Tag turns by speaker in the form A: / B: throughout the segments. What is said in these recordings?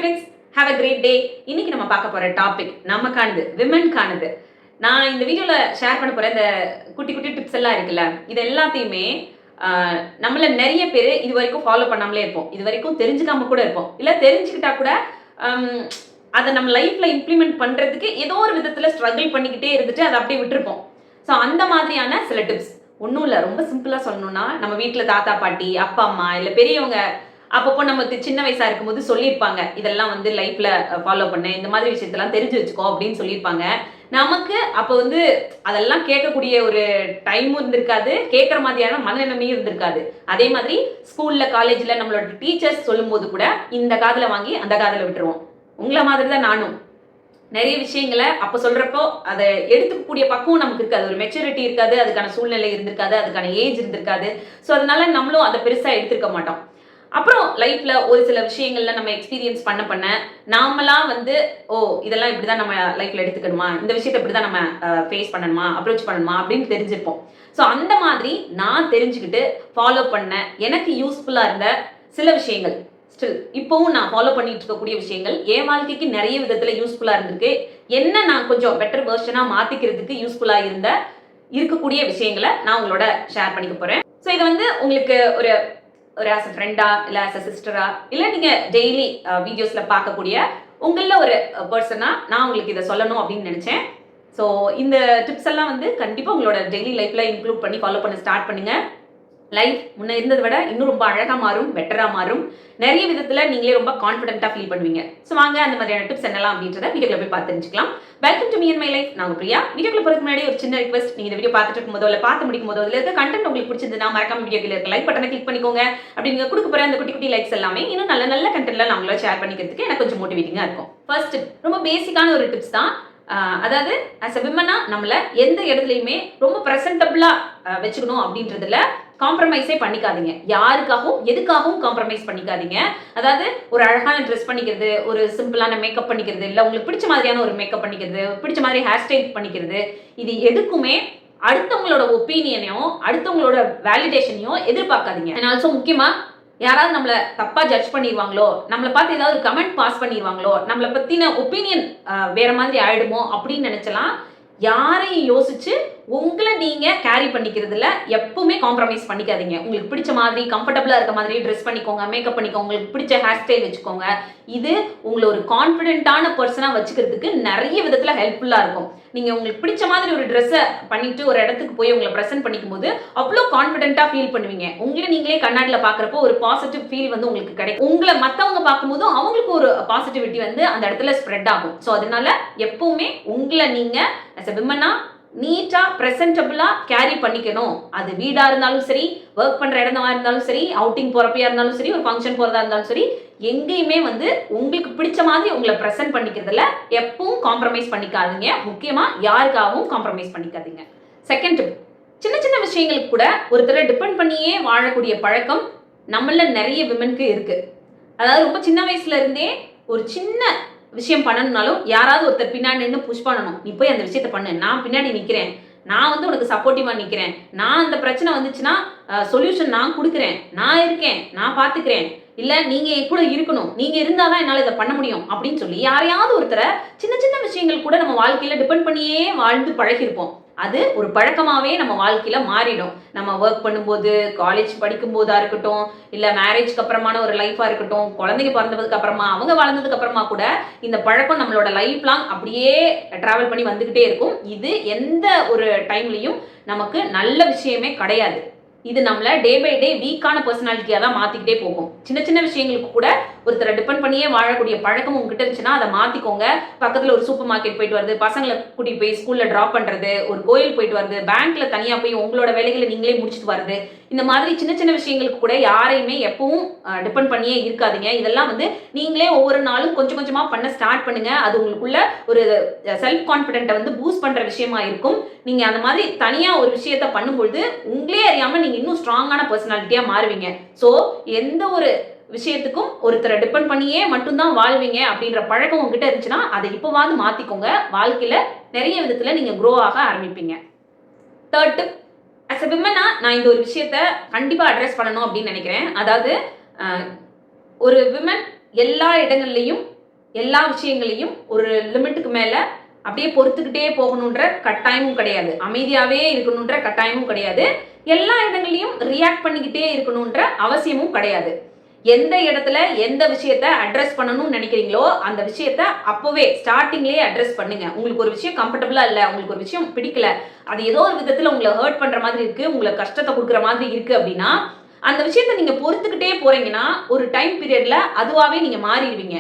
A: Friends, have a great day. இன்னைக்கு நம்ம பார்க்க போற டாபிக் நமக்கானது, விமென்கானது. நான் இந்த வீடியோல ஷேர் பண்ண போற இந்த குட்டி குட்டி டிப்ஸ் எல்லாம் இருக்குல்ல, இது எல்லாத்தையுமே நம்மள நிறைய பேர் இது வரைக்கும் ஃபாலோ பண்ணாமலே இருப்போம். இது வரைக்கும் தெரிஞ்சுக்காம கூட இருப்போம். இல்ல தெரிஞ்சுக்கிட்டா கூட அதை நம்ம லைஃப்ல இம்ப்ளிமெண்ட் பண்றதுக்கு ஏதோ ஒரு விதத்துல ஸ்ட்ரகிள் பண்ணிக்கிட்டே இருந்துட்டு அதை அப்படியே விட்டுருப்போம். ஸோ அந்த மாதிரியான சில டிப்ஸ் ஒன்றும் இல்லை, ரொம்ப சிம்பிளா சொல்லணும்னா, நம்ம வீட்டில் தாத்தா பாட்டி, அப்பா அம்மா இல்லை பெரியவங்க அப்பப்போ நமக்கு சின்ன வயசா இருக்கும்போது சொல்லியிருப்பாங்க, இதெல்லாம் வந்து லைஃப்ல ஃபாலோ பண்ண, இந்த மாதிரி விஷயத்தெல்லாம் தெரிஞ்சு வச்சுக்கோ அப்படின்னு சொல்லியிருப்பாங்க. நமக்கு அப்போ வந்து அதெல்லாம் கேட்கக்கூடிய ஒரு டைமும் இருந்திருக்காது, கேட்குற மாதிரியான மனநிலைமையும் இருந்திருக்காது. அதே மாதிரி ஸ்கூல்ல காலேஜ்ல நம்மளோட டீச்சர்ஸ் சொல்லும் போது கூட இந்த காதுல வாங்கி அந்த காதுல விட்டுருவோம். உங்களை மாதிரி தான் நானும் நிறைய விஷயங்களை அப்போ சொல்றப்போ அதை எடுத்துக்கக்கூடிய பக்குவம் நமக்கு இருக்காது, ஒரு மெச்சூரிட்டி இருக்காது, அதுக்கான சூழ்நிலை இருந்திருக்காது, அதுக்கான ஏஜ் இருந்திருக்காது. ஸோ அதனால நம்மளும் அதை பெருசா எடுத்துக்க மாட்டோம். அப்புறம் லைஃப்ல ஒரு சில விஷயங்கள்ல நம்ம எக்ஸ்பீரியன்ஸ் பண்ண நாமளா வந்து இதெல்லாம் இப்படிதான் நம்ம லைஃப்ல எடுத்துக்கணுமா, இந்த விஷயத்தை இப்படிதான் நம்ம ஃபேஸ் பண்ணணுமா, அப்ரோச் பண்ணணுமா அப்படின்னு தெரிஞ்சிருப்போம். ஸோ அந்த மாதிரி நான் தெரிஞ்சுக்கிட்டு ஃபாலோ பண்ண எனக்கு யூஸ்ஃபுல்லா இருந்த சில விஷயங்கள், ஸ்டில் இப்பவும் நான் ஃபாலோ பண்ணிட்டு இருக்கக்கூடிய விஷயங்கள், என் வாழ்க்கைக்கு நிறைய விதத்துல யூஸ்ஃபுல்லா இருந்திருக்கு. என்ன நான் கொஞ்சம் பெட்டர் வெர்ஷனா மாத்திக்கிறதுக்கு யூஸ்ஃபுல்லா இருக்கக்கூடிய விஷயங்களை நான் உங்களோட ஷேர் பண்ணிக்க போறேன். ஸோ இது வந்து உங்களுக்கு ஒரு ஆஸ் அ ஃப்ரெண்டா இல்லை ஆஸ் அ சிஸ்டரா இல்லை நீங்க டெய்லி வீடியோஸ்ல பார்க்கக்கூடிய உங்கள ஒரு பர்சனா நான் உங்களுக்கு இதை சொல்லணும் அப்படின்னு நினைச்சேன். ஸோ இந்த டிப்ஸ் எல்லாம் வந்து கண்டிப்பா உங்களோட டெய்லி லைஃப்ல இன்க்ளூட் பண்ணி ஃபாலோ பண்ண ஸ்டார்ட் பண்ணுங்க. லைஃப் முன்ன இருந்ததை விட இன்னும் ரொம்ப அழகா மாறும், பெட்டரா மாறும். நிறைய விதத்துல நீங்களே ரொம்ப கான்ஃபிடென்ட்டா ஃபீல் பண்ணுவீங்க. ஸோ வாங்க அந்த மாதிரியான டிப்ஸ் என்னலாம் அப்படின்றத வீடியோக்குள்ள போய் பார்த்து தெரிஞ்சுக்கலாம். Welcome to me and my life. நான் பிரியா. வீடியோக்குள்ள போறதுக்கு முன்னாடி ஒரு சின்ன ரிக்வெஸ்ட், நீங்க இந்த வீடியோ பார்த்துட்டு இருக்கும்போதோ இல்லை பார்த்து முடிக்கும் போதோ இதுல இருக்க கண்டென்ட் உங்களுக்கு பிடிச்சிருந்தா மறக்காம வீடியோக்குள்ள இருக்க லைக் பட்டனை கிளிக் பண்ணிக்கோங்க. அப்படி நீங்க கொடுக்க போற அந்த குட்டி குட்டி லைக்ஸ் எல்லாமே இன்னும் நல்ல நல்ல கண்டென்ட்ல நான் உங்களோட ஷேர் பண்ணிக்கிறதுக்கு எனக்கு கொஞ்சம் மோட்டிவேட்டிங்கா இருக்கும். ஃபர்ஸ்ட் ரொம்ப பேசிக்கான ஒரு டிப்ஸ் தான். அதாவது ஆஸ் அ விமனா நம்மள எந்த இடத்துலையுமே ரொம்ப ப்ரெசன்டபிளா வச்சுக்கணும் அப்படின்றதுல காம்ப்ரமைஸே பண்ணிக்காதீங்க. யாருக்காகவும் எதுக்காகவும் காம்ப்ரமைஸ் பண்ணிக்காதீங்க. அதாவது ஒரு அழகான ட்ரெஸ் பண்ணிக்கிறது, ஒரு சிம்பிளான மேக்கப் பண்ணிக்கிறது, இல்லை உங்களுக்கு பிடிச்ச மாதிரியான ஒரு மேக்கப் பண்ணிக்கிறது, பிடிச்ச மாதிரி ஹேர் ஸ்டைல் பண்ணிக்கிறது, இது எதுக்குமே அடுத்தவங்களோட ஒப்பீனியனையோ அடுத்தவங்களோட வேலிடேஷனையும் எதிர்பார்க்காதீங்க. அண்ட் ஆல்சோ முக்கியமா யாராவது நம்மளை தப்பா ஜட்ஜ் பண்ணிடுவாங்களோ, நம்மளை பார்த்து ஏதாவது ஒரு கமெண்ட் பாஸ் பண்ணிடுவாங்களோ, நம்மளை பத்தின ஒப்பீனியன் வேற மாதிரி ஆயிடுமோ அப்படின்னு நினைச்சலாம் யாரையும் யோசிச்சு உங்களை நீங்க கேரி பண்ணிக்கிறதுல எப்பவுமே காம்ப்ரமைஸ் பண்ணிக்காதீங்க. உங்களுக்கு பிடிச்ச மாதிரி கம்ஃபர்டபுளா இருக்க மாதிரி ட்ரெஸ் பண்ணிக்கோங்க, மேக்கப் பண்ணிக்கோங்க, உங்களுக்கு பிடிச்ச ஹேர் ஸ்டைல் வச்சுக்கோங்க. இது உங்களை ஒரு கான்ஃபிடென்ட்டான பர்சனா வச்சுக்கிறதுக்கு நிறைய விதத்துல ஹெல்ப்ஃபுல்லா இருக்கும். நீங்க உங்களுக்கு பிடிச்ச மாதிரி ஒரு ட்ரெஸ்ஸை பண்ணிட்டு ஒரு இடத்துக்கு போய் உங்களை ப்ரெசென்ட் பண்ணிக்கும் போது அவ்வளோ கான்ஃபிடென்ட்டா ஃபீல் பண்ணுவீங்க. உங்களை நீங்களே கண்ணாடியில் பார்க்குறப்போ ஒரு பாசிட்டிவ் ஃபீல் வந்து உங்களுக்கு கிடைக்கும். உங்களை மற்றவங்க பார்க்கும்போது அவங்களுக்கு ஒரு பாசிட்டிவிட்டி வந்து அந்த இடத்துல ஸ்ப்ரெட் ஆகும். ஸோ அதனால எப்பவுமே உங்களை நீங்க as a woman நீட்டா பிரசன்டபிளா கேரி பண்ணிக்கணும். அது வீடா இருந்தாலும் சரி, ஒர்க் பண்ற இடமா இருந்தாலும் சரி, அவுட்டிங் போறப்பையா இருந்தாலும் சரி, ஒரு ஃபங்க்ஷன் போறதா இருந்தாலும் சரி, எங்கேயுமே வந்து உங்களுக்கு பிடிச்ச மாதிரி உங்களை பிரசன்ட் பண்ணிக்கிறதுல எப்பவும் காம்ப்ரமைஸ் பண்ணிக்காதீங்க. முக்கியமா யாருக்காகவும் காம்ப்ரமைஸ் பண்ணிக்காதீங்க. செகண்ட் டிப், சின்ன சின்ன விஷயங்களுக்கு கூட ஒருத்தரை டிபெண்ட் பண்ணியே வாழக்கூடிய பழக்கம் நம்மள நிறைய விமனுக்கு இருக்கு. அதாவது ரொம்ப சின்ன வயசுல இருந்தே ஒரு சின்ன விஷயம் பண்ணணும்னாலும் யாராவது ஒருத்தர் பின்னாடி நின்று புஷ் பண்ணணும். நீ போய் அந்த விஷயத்த பண்ணு, நான் பின்னாடி நிற்கிறேன், நான் வந்து உனக்கு சப்போர்ட்டிவா நிற்கிறேன், நான் அந்த பிரச்சனை வந்துச்சுன்னா சொல்யூஷன் நான் கொடுக்குறேன், நான் இருக்கேன், நான் பார்த்துக்கிறேன், இல்லை நீங்க என் கூட இருக்கணும், நீங்க இருந்தாதான் என்னால் இதை பண்ண முடியும் அப்படின்னு சொல்லி யாரையாவது ஒருத்தரை சின்ன சின்ன விஷயங்கள் கூட நம்ம வாழ்க்கையில டிபெண்ட் பண்ணியே வாழ்ந்து பழகிருப்போம். அது ஒரு பழக்கமாவே நம்ம வாழ்க்கையில மாறிடும். நம்ம ஒர்க் பண்ணும்போது, காலேஜ் படிக்கும் போதா இருக்கட்டும், இல்ல மேரேஜ்க்கு அப்புறமான ஒரு லைஃபா இருக்கட்டும், குழந்தைங்க பிறந்ததுக்கு அப்புறமா, அவங்க வளர்ந்ததுக்கு அப்புறமா கூட இந்த பழக்கம் நம்மளோட லைஃப் லாங் அப்படியே டிராவல் பண்ணி வந்துகிட்டே இருக்கும். இது எந்த ஒரு டைம்லயும் நமக்கு நல்ல விஷயமே கிடையாது. இது நம்மள டே பை டே வீக்கான பர்சனாலிட்டியா தான் மாத்திக்கிட்டே போகும். சின்ன சின்ன விஷயங்களுக்கு கூட ஒருத்தரை டிபெண்ட் பண்ணியே வாழக்கூடிய பழக்கம் உங்ககிட்ட இருந்துச்சுன்னா அதை மாத்திக்கோங்க. பக்கத்துல ஒரு சூப்பர் மார்க்கெட் போயிட்டு வருது, பசங்களை கூட்டிட்டு போய் ஸ்கூல்ல டிராப் பண்றது, ஒரு கோயில் போயிட்டு வருது, பேங்க்ல தனியா போய் உங்களோட வேலைகளை நீங்களே முடிச்சுட்டு வருது, இந்த மாதிரி சின்ன சின்ன விஷயங்களுக்கு கூட யாரையுமே எப்பவும் டிபெண்ட் பண்ணியே இருக்காதீங்க. இதெல்லாம் வந்து நீங்களே ஒவ்வொரு நாளும் கொஞ்சம் கொஞ்சமா பண்ண ஸ்டார்ட் பண்ணுங்க. அது உங்களுக்குள்ள ஒரு செல்ஃப் கான்பிடென்ட்டை வந்து பூஸ்ட் பண்ற விஷயமா இருக்கும். நீங்க அந்த மாதிரி தனியா ஒரு விஷயத்த பண்ணும்பொழுது உங்களே அறியாம நீங்க இன்னும் ஸ்ட்ராங்கான பர்சனாலிட்டியா மாறுவீங்க. ஸோ எந்த ஒரு விஷயத்துக்கும் ஒருத்தரை டிபெண்ட் பண்ணியே மட்டும்தான் வாழ்வீங்க அப்படின்ற பழக்கம் உங்ககிட்ட இருந்துச்சுன்னா அதை இப்போவாது மாத்திக்கோங்க. வாழ்க்கையில நிறைய விதத்துல நீங்க க்ரோ ஆக ஆரம்பிப்பீங்க. Third tip, as a woman நான் இந்த ஒரு விஷயத்த கண்டிப்பா அட்ரஸ் பண்ணணும் அப்படின்னு நினைக்கிறேன். அதாவது ஒரு விமன் எல்லா இடங்கள்லையும் எல்லா விஷயங்களையும் ஒரு லிமிட்டுக்கு மேல அப்படியே பொறுத்துக்கிட்டே போகணுன்ற கட்டாயமும் கிடையாது. அமைதியாவே இருக்கணுன்ற கட்டாயமும் கிடையாது. எல்லா இடங்களையும் ரியாக்ட் பண்ணிக்கிட்டே இருக்கணுன்ற அவசியமும் கிடையாது. எந்த இடத்துல எந்த விஷயத்த அட்ரஸ் பண்ணணும்னு நினைக்கிறீங்களோ அந்த விஷயத்த அப்பவே ஸ்டார்டிங்லேயே அட்ரஸ் பண்ணுங்க. உங்களுக்கு ஒரு விஷயம் கம்ஃபர்டபுளா இல்லை, உங்களுக்கு ஒரு விஷயம் பிடிக்கல, அது ஏதோ ஒரு விதத்துல உங்களை ஹர்ட் பண்ற மாதிரி இருக்கு, உங்களுக்கு கஷ்டத்தை கொடுக்குற மாதிரி இருக்கு அப்படின்னா அந்த விஷயத்த நீங்க பொறுத்துக்கிட்டே போறீங்கன்னா ஒரு டைம் பீரியட்ல அதுவாவே நீங்க மாறிடுவீங்க.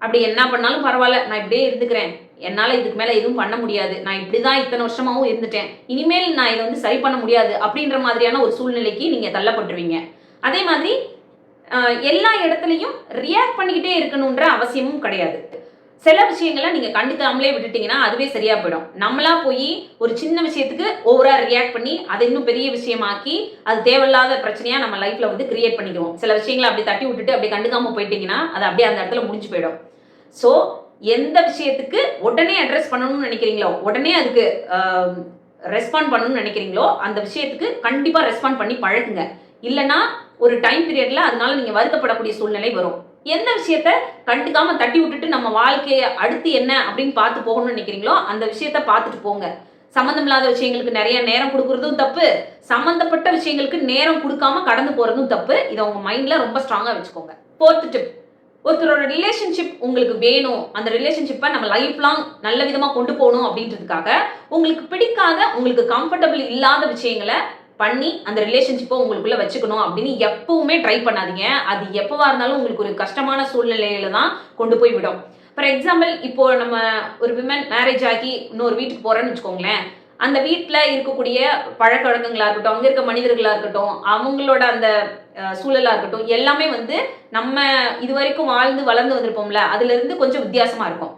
A: அப்படி என்ன பண்ணாலும் பரவாயில்ல, நான் இப்படியே இருந்துக்கிறேன், என்னால இதுக்கு மேல எதுவும் பண்ண முடியாது, நான் இப்படிதான் இத்தனை வருஷமாவும் இருந்துட்டேன், இனிமேல் நான் இதை வந்து சரி பண்ண முடியாது அப்படின்ற மாதிரியான ஒரு சூழ்நிலைக்கு நீங்க தள்ளப்பட்டுருவீங்க. அதே மாதிரி எல்லா இடத்துலையும் ரியாக்ட் பண்ணிக்கிட்டே இருக்கணுன்ற அவசியமும் கிடையாது. சில விஷயங்களை நீங்க கண்டுக்காமலே விட்டுட்டீங்கன்னா அதுவே சரியா போயிடும். நம்மளா போய் ஒரு சின்ன விஷயத்துக்கு ஓவரா ரியாக்ட் பண்ணி அதை இன்னும் பெரிய விஷயமாக்கி அது தேவையில்லாத பிரச்சனையா நம்ம லைஃப்ல வந்து கிரியேட் பண்ணிக்குவோம். சில விஷயங்களை அப்படி தட்டி விட்டுட்டு அப்படி கண்டுக்காம போயிட்டீங்கன்னா அது அப்படியே அந்த இடத்துல முடிஞ்சு போயிடும். ஸோ எந்த விஷயத்துக்கு உடனே அட்ரஸ் பண்ணணும்னு நினைக்கிறீங்களோ, உடனே அதுக்கு ரெஸ்பாண்ட் பண்ணணும்னு நினைக்கிறீங்களோ அந்த விஷயத்துக்கு கண்டிப்பா ரெஸ்பாண்ட் பண்ணி பழகுங்க. இல்லைன்னா ஒரு டைம் பீரியட்ல அதனால நீங்க வருத்தப்படக்கூடிய சூழ்நிலை வரும். எந்த விஷயத்த கண்டுக்காம தட்டி விட்டுட்டு நம்ம வாழ்க்கைய அடுத்து என்ன அப்படின்னு பார்த்து போகணும்னு நினைக்கிறீங்களோ அந்த விஷயத்த பார்த்துட்டு போங்க. சம்பந்தமில்லாத விஷயங்களுக்கு நிறைய நேரம் கொடுக்கறதும் தப்பு, சம்பந்தப்பட்ட விஷயங்களுக்கு நேரம் கொடுக்காம கடந்து போறதும் தப்பு. இதை உங்க மைண்ட்ல ரொம்ப ஸ்ட்ராங்கா வச்சுக்கோங்க. 4th டிப், ஒருத்தரோட ரிலேஷன்ஷிப் உங்களுக்கு வேணும், அந்த ரிலேஷன்ஷிப்பை நம்ம லைஃப் லாங் நல்ல விதமா கொண்டு போகணும் அப்படின்றதுக்காக உங்களுக்கு பிடிக்காத, உங்களுக்கு கம்ஃபர்டபிள் இல்லாத விஷயங்களை பண்ணி அந்த ரிலேஷன்ஷிப்பை உங்களுக்குள்ள வச்சுக்கணும் அப்படின்னு எப்பவுமே ட்ரை பண்ணாதீங்க. அது எப்பவா இருந்தாலும் உங்களுக்கு ஒரு கஷ்டமான சூழ்நிலையில தான் கொண்டு போய் விடும். ஃபார் எக்ஸாம்பிள், இப்போ நம்ம ஒரு விமன் மேரேஜ் ஆகி இன்னொரு வீட்டுக்கு போறோன்னு வச்சுக்கோங்களேன். அந்த வீட்டில் இருக்கக்கூடிய பழக்க வழக்கங்களா இருக்கட்டும், அங்கே இருக்க மனிதர்களா இருக்கட்டும், அவங்களோட அந்த சூழலா இருக்கட்டும், எல்லாமே வந்து நம்ம இது வரைக்கும் வாழ்ந்து வளர்ந்து வந்திருப்போம்ல அதுல இருந்து கொஞ்சம் வித்தியாசமா இருக்கும்.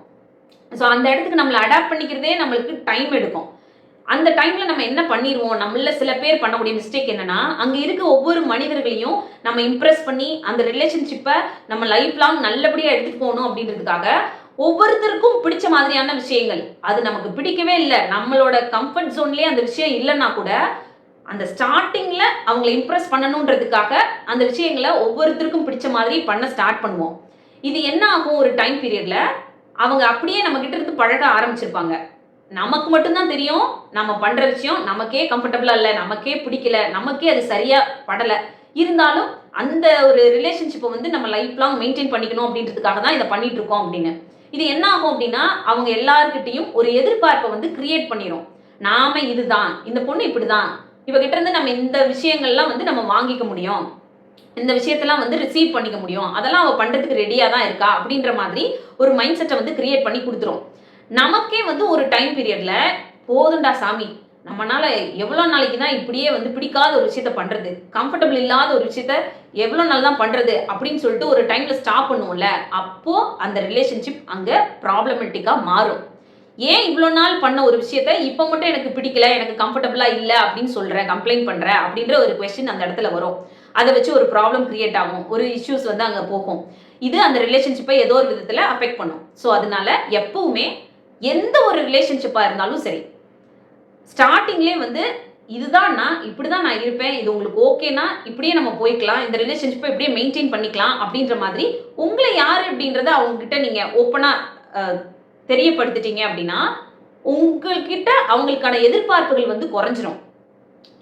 A: ஸோ அந்த இடத்துக்கு நம்மளை அடாப்ட் பண்ணிக்கிறதே நம்மளுக்கு டைம் எடுக்கும். அந்த டைம்ல நம்ம என்ன பண்ணிடுவோம், நம்மள சில பேர் பண்ணக்கூடிய மிஸ்டேக் என்னன்னா, அங்க இருக்க ஒவ்வொரு மனிதர்களையும் நம்ம இம்ப்ரெஸ் பண்ணி அந்த ரிலேஷன்ஷிப்பை நம்ம லைஃப் லாங் நல்லபடியா எடுத்துட்டு போகணும் அப்படின்றதுக்காக ஒவ்வொருத்தருக்கும் பிடிச்ச மாதிரியான விஷயங்கள், அது நமக்கு பிடிக்கவே இல்லை, நம்மளோட கம்ஃபர்ட் ஜோன்லயே அந்த விஷயம் இல்லைன்னா கூட அந்த ஸ்டார்டிங்ல அவங்களை இம்ப்ரெஸ் பண்ணணுன்றதுக்காக அந்த விஷயங்களை ஒவ்வொருத்தருக்கும் பிடிச்ச மாதிரி பண்ண ஸ்டார்ட் பண்ணுவோம். இது என்ன ஆகும், ஒரு டைம் பீரியட்ல அவங்க அப்படியே நம்ம கிட்ட இருந்து பழக ஆரம்பிச்சிருப்பாங்க. நமக்கு மட்டும்தான் தெரியும் நம்ம பண்ற விஷயம் நமக்கே கம்ஃபர்டபுளா இல்லை, நமக்கே பிடிக்கல, நமக்கே அது சரியா படலை, இருந்தாலும் அந்த ஒரு ரிலேஷன்ஷிப்பை வந்து நம்ம லைஃப் லாங் மெயின்டைன் பண்ணிக்கணும் அப்படின்றதுக்காக தான் இதை பண்ணிட்டு இருக்கோம் அப்படின்னு. இது என்ன ஆகும் அப்படின்னா, அவங்க எல்லாருக்கிட்டையும் ஒரு எதிர்பார்ப்பை வந்து கிரியேட் பண்ணிடும். நாம இதுதான், இந்த பொண்ணு இப்படிதான், இவகிட்ட இருந்து நம்ம இந்த விஷயங்கள்லாம் வந்து நம்ம வாங்கிக்க முடியும், இந்த விஷயத்தெல்லாம் வந்து ரிசீவ் பண்ணிக்க முடியும், அதெல்லாம் அவ பண்றதுக்கு ரெடியா தான் இருக்கா அப்படின்ற மாதிரி ஒரு மைண்ட் செட்டை வந்து கிரியேட் பண்ணி கொடுத்துரும். நமக்கே வந்து ஒரு டைம் பீரியட்ல போதுண்டா சாமி, நம்மளால எவ்வளோ நாளைக்கு தான் இப்படியே வந்து பிடிக்காத ஒரு விஷயத்த பண்றது, கம்ஃபர்டபுள் இல்லாத ஒரு விஷயத்த எவ்வளோ நாள் தான் பண்றது அப்படின்னு சொல்லிட்டு ஒரு டைம்ல ஸ்டாப் பண்ணுவோம்ல, அப்போ அந்த ரிலேஷன்ஷிப் அங்க ப்ராப்ளமேட்டிக்கா மாறும். ஏன் இவ்வளோ நாள் பண்ண ஒரு விஷயத்த இப்போ மட்டும் எனக்கு பிடிக்கல, எனக்கு கம்ஃபர்டபுளா இல்லை அப்படின்னு சொல்ற, கம்ப்ளைண்ட் பண்ற அப்படின்ற ஒரு கொஸ்டின் அந்த இடத்துல வரும். அதை வச்சு ஒரு ப்ராப்ளம் கிரியேட் ஆகும், ஒரு இஷ்யூஸ் வந்து அங்கே போகும். இது அந்த ரிலேஷன்ஷிப்பை ஏதோ ஒரு விதத்தில் அஃபெக்ட் பண்ணும். ஸோ அதனால எப்பவுமே எந்த ஒரு ரிலேஷன்ஷிப்பாக இருந்தாலும் சரி, ஸ்டார்டிங்லேயே வந்து இதுதான் நான் இப்படிதான் நான் இருப்பேன், இது உங்களுக்கு ஓகேனா இப்படியே நம்ம போய்க்கலாம், இந்த ரிலேஷன்ஷிப்பை இப்படியே மெயின்டைன் பண்ணிக்கலாம் அப்படின்ற மாதிரி உங்களை யார் அப்படின்றத அவங்க கிட்ட நீங்க ஓப்பனா தெரியப்படுத்திட்டீங்க அப்படின்னா உங்ககிட்ட அவங்களுக்கான எதிர்பார்ப்புகள் வந்து குறைஞ்சிரும்.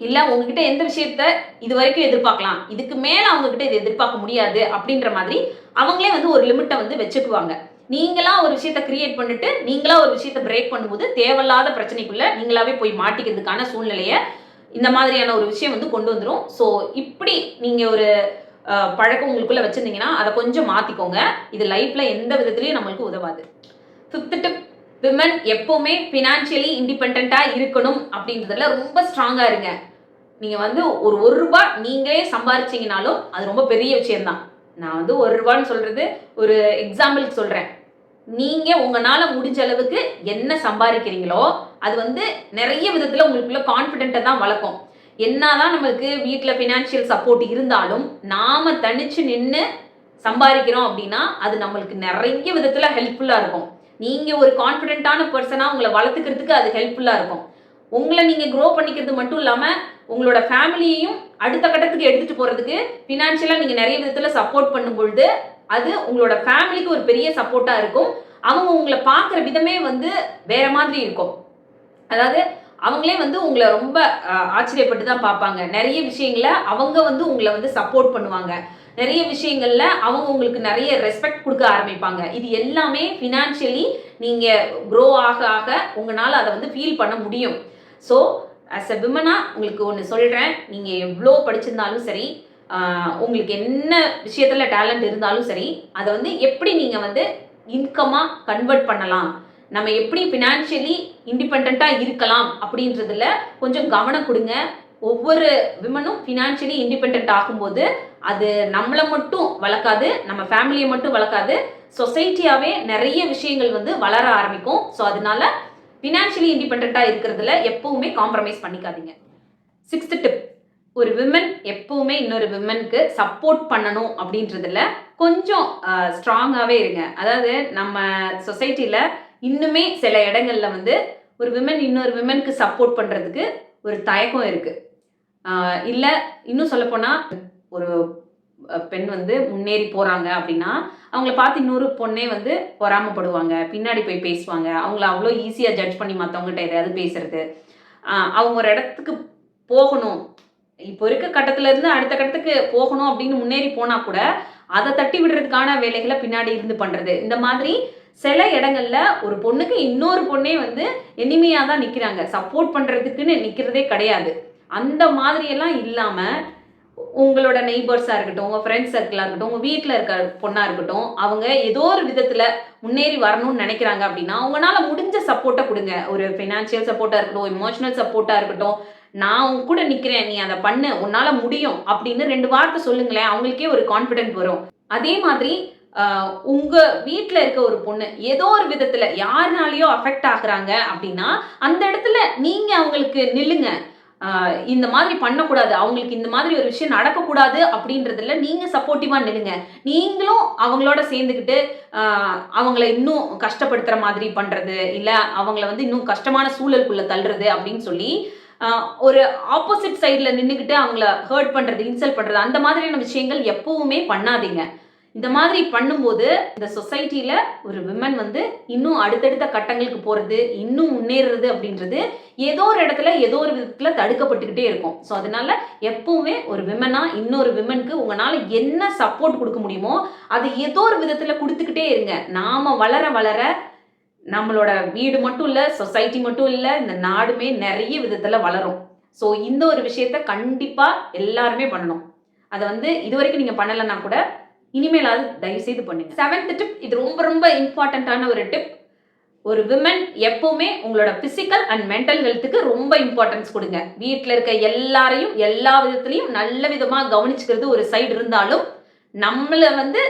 A: இல்ல உங்ககிட்ட எந்த விஷயத்த இது வரைக்கும் எதிர்பார்க்கலாம், இதுக்கு மேல அவங்க கிட்ட இதை எதிர்பார்க்க முடியாது அப்படின்ற மாதிரி அவங்களே வந்து ஒரு லிமிட்டை வந்து வச்சுக்குவாங்க. நீங்களா ஒரு விஷயத்த கிரியேட் பண்ணிட்டு நீங்களா ஒரு விஷயத்த பிரேக் பண்ணும்போது தேவையில்லாத பிரச்சனைக்குள்ள நீங்களாவே போய் மாட்டிக்கிறதுக்கான சூழ்நிலைய இந்த மாதிரியான ஒரு விஷயம் வந்து கொண்டு வந்துடும். ஸோ இப்படி நீங்க ஒரு பழக்கம் உங்களுக்குள்ள வச்சிருந்தீங்கன்னா அதை கொஞ்சம் மாத்திக்கோங்க. இது லைஃப்ல எந்த விதத்திலையும் நம்மளுக்கு உதவாது. 5th டிப், விமன் எப்பவுமே ஃபினான்ஷியலி இண்டிபெண்டா இருக்கணும் அப்படின்றதுல ரொம்ப ஸ்ட்ராங்கா இருங்க. நீங்க வந்து ஒரு ரூபாய் நீங்களே சம்பாரிச்சீங்கனாலும் அது ரொம்ப பெரிய விஷயம் தான். நான் வந்து 1 ரூபான்னு சொல்றது ஒரு எக்ஸாம்பிளுக்கு சொல்றேன். நீங்க உங்களால முடிஞ்ச அளவுக்கு என்ன சம்பாதிக்கிறீங்களோ அது வந்து நிறைய விதத்துல உங்களுக்குள்ள கான்ஃபிடென்ட்டை தான் வளர்க்கும். என்னதான் நம்மளுக்கு வீட்டுல ஃபினான்ஷியல் சப்போர்ட் இருந்தாலும் நாம தனிச்சு நின்று சம்பாதிக்கிறோம் அப்படின்னா அது நம்மளுக்கு நிறைய விதத்துல ஹெல்ப்ஃபுல்லா இருக்கும். நீங்க ஒரு கான்ஃபிடென்ட்டான பர்சனா உங்களை வளர்த்துக்கிறதுக்கு அது ஹெல்ப்ஃபுல்லா இருக்கும். உங்களை நீங்க க்ரோ பண்ணிக்கிறது மட்டும் இல்லாம உங்களோட ஃபேமிலியையும் அடுத்த கட்டத்துக்கு எடுத்துட்டு போறதுக்கு ஃபினான்ஷியலா நீங்க நிறைய விதத்துல சப்போர்ட் பண்ணும் பொழுது அது உங்களோட ஃபேமிலிக்கு ஒரு பெரிய சப்போர்ட்டா இருக்கும். அவங்க உங்களை பார்க்குற விதமே வந்து வேற மாதிரி இருக்கும். அதாவது அவங்களே வந்து உங்களை ரொம்ப ஆச்சரியப்பட்டு தான் பார்ப்பாங்க. நிறைய விஷயங்கள அவங்க வந்து உங்களை வந்து சப்போர்ட் பண்ணுவாங்க. நிறைய விஷயங்கள்ல அவங்க உங்களுக்கு நிறைய ரெஸ்பெக்ட் கொடுக்க ஆரம்பிப்பாங்க. இது எல்லாமே ஃபினான்ஷியலி நீங்க க்ரோ ஆக ஆக உங்களால அதை வந்து ஃபீல் பண்ண முடியும். ஸோ ஆஸ் அ விமனா உங்களுக்கு ஒன்று சொல்றேன், நீங்க எவ்வளோ படிச்சிருந்தாலும் சரி, உங்களுக்கு என்ன விஷயத்துல டேலண்ட் இருந்தாலும் சரி, அதை வந்து எப்படி நீங்க வந்து இன்கமா கன்வெர்ட் பண்ணலாம், நம்ம எப்படி ஃபினான்ஷியலி இண்டிபெண்டா இருக்கலாம் அப்படின்றதுல கொஞ்சம் கவனம் கொடுங்க. ஒவ்வொரு விமனும் ஃபினான்ஷியலி இண்டிபெண்ட் ஆகும்போது அது நம்மளை மட்டும் வளர்க்காது, நம்ம ஃபேமிலியை மட்டும் வளர்க்காது, சொசைட்டியாவே நிறைய விஷயங்கள் வந்து வளர ஆரம்பிக்கும். ஸோ அதனால ஃபினான்ஷியலி இண்டிபெண்டா இருக்கிறதுல எப்பவுமே காம்ப்ரமைஸ் பண்ணிக்காதீங்க. 6th டிப், ஒரு விமன் எப்பவுமே இன்னொரு விமனுக்கு சப்போர்ட் பண்ணணும் அப்படின்றதுல கொஞ்சம் ஸ்ட்ராங்காகவே இருங்க. அதாவது நம்ம சொசைட்டியில் இன்னுமே சில இடங்கள்ல வந்து ஒரு விமன் இன்னொரு விமனுக்கு சப்போர்ட் பண்ணுறதுக்கு ஒரு தயக்கம் இருக்கு. இல்லை இன்னும் சொல்லப்போனால் ஒரு பெண் வந்து முன்னேறி போகிறாங்க அப்படின்னா அவங்கள பார்த்து இன்னொரு பொண்ணே வந்து பொறாமப்படுவாங்க, பின்னாடி போய் பேசுவாங்க, அவங்கள அவ்வளோ ஈஸியாக ஜட்ஜ் பண்ணி மற்றவங்ககிட்ட எதையாவது பேசுறது. அவங்க ஒரு இடத்துக்கு போகணும், இப்போ இருக்க கட்டத்துல இருந்து அடுத்த கட்டத்துக்கு போகணும் அப்படின்னு முன்னேறி போனா கூட அதை தட்டி விடுறதுக்கான வேலைகளை பின்னாடி இருந்து பண்றது. இந்த மாதிரி சில இடங்கள்ல ஒரு பொண்ணுக்கு இன்னொரு பொண்ணே வந்து எனிமையா தான் நிக்கிறாங்க, சப்போர்ட் பண்றதுக்குன்னு நிக்கிறதே கிடையாது. அந்த மாதிரி எல்லாம் இல்லாம உங்களோட நெய்பர்ஸா இருக்கட்டும், உங்க ஃப்ரெண்ட்ஸ் சர்க்கிளா இருக்கட்டும், உங்க வீட்டில் இருக்க பொண்ணா இருக்கட்டும், அவங்க ஏதோ ஒரு விதத்துல முன்னேறி வரணும்னு நினைக்கிறாங்க அப்படின்னா உங்களால முடிஞ்ச சப்போர்ட்டை கொடுங்க. ஒரு ஃபினான்ஷியல் சப்போர்ட்டா இருக்கட்டும், இமோஷனல் சப்போர்ட்டா இருக்கட்டும், நான் உங்க கூட நிக்கிறேன், நீ அதை பண்ணு, உன்னால முடியும் அப்படின்னு 2 வார்த்தை சொல்லுங்களேன், அவங்களுக்கே ஒரு கான்ஃபிடென்ட் வரும். அதே மாதிரி உங்க வீட்டில் இருக்க ஒரு பொண்ணு ஏதோ ஒரு விதத்துல யாருனாலையோ அஃபெக்ட் ஆகுறாங்க அப்படின்னா அந்த இடத்துல நீங்க அவங்களுக்கு நில்லுங்க. இந்த மாதிரி பண்ணக்கூடாது, அவங்களுக்கு இந்த மாதிரி ஒரு விஷயம் நடக்கக்கூடாது அப்படின்றதுல நீங்க சப்போர்ட்டிவா நில்லுங்க. நீங்களும் அவங்களோட சேர்ந்துக்கிட்டு அவங்கள இன்னும் கஷ்டப்படுத்துற மாதிரி பண்றது, இல்ல அவங்கள வந்து இன்னும் கஷ்டமான சூழலுக்குள்ள தள்ளுறது அப்படின்னு சொல்லி ஒரு ஆப்போசிட் சைட்ல நின்றுக்கிட்டு அவங்கள ஹர்ட் பண்றது, இன்சல்ட் பண்றது, அந்த மாதிரியான விஷயங்கள் எப்பவுமே பண்ணாதீங்க. இந்த மாதிரி பண்ணும்போது இந்த சொசைட்டில ஒரு விமன் வந்து இன்னும் அடுத்தடுத்த கட்டங்களுக்கு போறது, இன்னும் முன்னேறது அப்படின்றது ஏதோ ஒரு இடத்துல ஏதோ ஒரு விதத்துல தடுக்கப்பட்டுக்கிட்டே இருக்கும். ஸோ அதனால எப்பவுமே ஒரு விமனா இன்னொரு விமனுக்கு உங்களால என்ன சப்போர்ட் கொடுக்க முடியுமோ அது ஏதோ ஒரு விதத்துல கொடுத்துக்கிட்டே இருங்க. நாம வளர வளர நம்மளோட வீடு மட்டும் இல்ல, சொசைட்டி மட்டும் இல்ல, இந்த நாடுமே நிறைய விதத்துல வளரும். ஸோ இந்த ஒரு விஷயத்த கண்டிப்பா எல்லாருமே பண்ணணும். அதை வந்து இதுவரைக்கும் நீங்க பண்ணலைன்னா கூட இனிமேலாவது தயவு செய்து பண்ணுங்க. 7th டிப், இது ரொம்ப ரொம்ப இம்பார்ட்டன்டான ஒரு டிப். ஒரு விமன் எப்பவுமே உங்களோட பிசிக்கல் அண்ட் மென்டல் ஹெல்த்துக்கு ரொம்ப இம்பார்ட்டன்ஸ் கொடுங்க. வீட்டில் இருக்க எல்லாரையும் எல்லா விதத்துலையும் நல்ல விதமா கவனிச்சுக்கிறது ஒரு சைடு இருந்தாலும் நம்மளை வந்து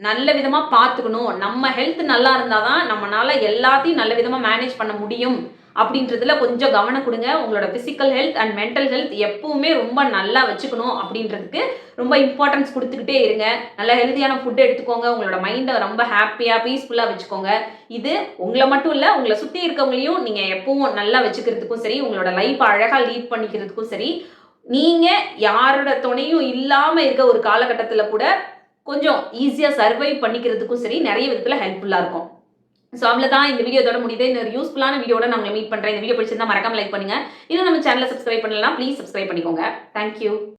A: நல்ல விதமா பார்த்துக்கணும், நம்ம ஹெல்த் நல்லா இருந்தாதான் நம்மளால எல்லாத்தையும் நல்ல விதமா மேனேஜ் பண்ண முடியும் அப்படின்றதுல கொஞ்சம் கவனம் கொடுங்க. உங்களோட physical health and mental health எப்பவுமே ரொம்ப நல்லா வச்சுக்கணும் அப்படின்றதுக்கு ரொம்ப இம்பார்ட்டன்ஸ் கொடுத்துக்கிட்டே இருங்க. நல்ல ஹெல்த்தியான ஃபுட் எடுத்துக்கோங்க, உங்களோட மைண்டை ரொம்ப ஹாப்பியாக பீஸ்ஃபுல்லாக வச்சுக்கோங்க. இது உங்களை மட்டும் இல்லை, உங்களை சுற்றி இருக்கவங்களையும் நீங்கள் எப்பவும் நல்லா வச்சுக்கிறதுக்கும் சரி, உங்களோட லைஃப்பை அழகாக லீட் பண்ணிக்கிறதுக்கும் சரி, நீங்கள் யாரோட துணையும் இல்லாமல் இருக்க ஒரு காலகட்டத்தில் கூட கொஞ்சம் ஈஸியாக சர்வைவ் பண்ணிக்கிறதுக்கும் சரி நிறைய விதத்தில் ஹெல்ப்ஃபுல்லாக இருக்கும். ஸோ அவ்வளோதான், இந்த வீடியோ இதோட முடியுது. இன்னொரு யூஸ்ஃபுல்லான வீடியோட நான் உங்களை மீட் பண்ணுறேன். இந்த வீடியோ பிடிச்சிருந்தா மறக்காம லைக் பண்ணுங்க. இன்னும் நம்ம சேனலை சப்ஸ்கிரைப் பண்ணலாம், ப்ளீஸ் சப்ஸ்கிரைப் பண்ணிக்கோங்க. தேங்க்யூ.